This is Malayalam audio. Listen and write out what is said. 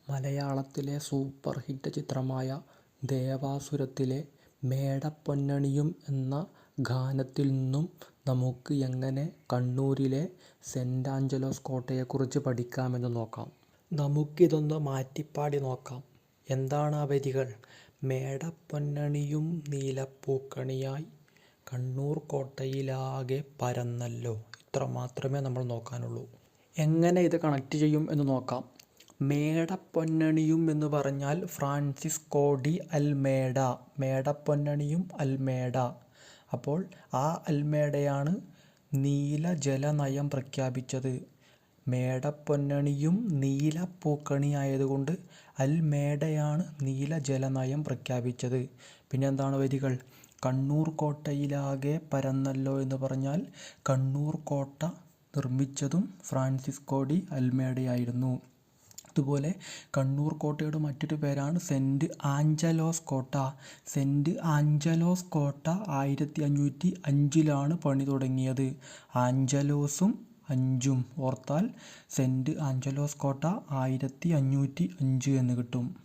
മലയാളത്തിലെ സൂപ്പർ ഹിറ്റ് ചിത്രമായ ദേവാസുരത്തിലെ മേടപ്പൊന്നണിയും എന്ന ഗാനത്തിൽ നിന്നും നമുക്ക് എങ്ങനെ കണ്ണൂരിലെ സെന്റ് ആഞ്ചലോസ് കോട്ടയെക്കുറിച്ച് പഠിക്കാമെന്ന് നോക്കാം. നമുക്കിതൊന്ന് മാറ്റിപ്പാടി നോക്കാം. എന്താണ് ആ വരികൾ? മേടപ്പൊന്നണിയും നീലപ്പൂക്കണിയായി കണ്ണൂർ കോട്ടയിലാകെ പരന്നല്ലോ. ഇത്ര മാത്രമേ നമ്മൾ നോക്കാനുള്ളൂ. എങ്ങനെ ഇത് കണക്ട് ചെയ്യും എന്ന് നോക്കാം. മേടപ്പൊന്നണിയും എന്ന് പറഞ്ഞാൽ ഫ്രാൻസിസ്കോ ഡി അൽമേഡ, മേടപ്പൊന്നണിയും അൽമേഡ. അപ്പോൾ ആ അൽമേഡയാണ് നീലജലനയം പ്രഖ്യാപിച്ചത്. മേടപ്പൊന്നണിയും നീലപ്പൂക്കണി ആയതുകൊണ്ട് അൽമേഡയാണ് നീലജലനയം പ്രഖ്യാപിച്ചത്. പിന്നെ എന്താണ് വരികൾ? കണ്ണൂർ കോട്ടയിലാകെ പരന്നല്ലോ എന്ന് പറഞ്ഞാൽ കണ്ണൂർ കോട്ട നിർമ്മിച്ചതും ഫ്രാൻസിസ്കോ ഡി അൽമേഡയായിരുന്നു. അതുപോലെ കണ്ണൂർ കോട്ടയുടെ മറ്റൊരു പേരാണ് സെന്റ് ആഞ്ചലോസ് കോട്ട. സെന്റ് ആഞ്ചലോസ് കോട്ട 1505 പണി തുടങ്ങിയത്. ആഞ്ചലോസും 5 ഓർത്താൽ സെന്റ് ആഞ്ചലോസ് കോട്ട 1505 എന്ന് കിട്ടും.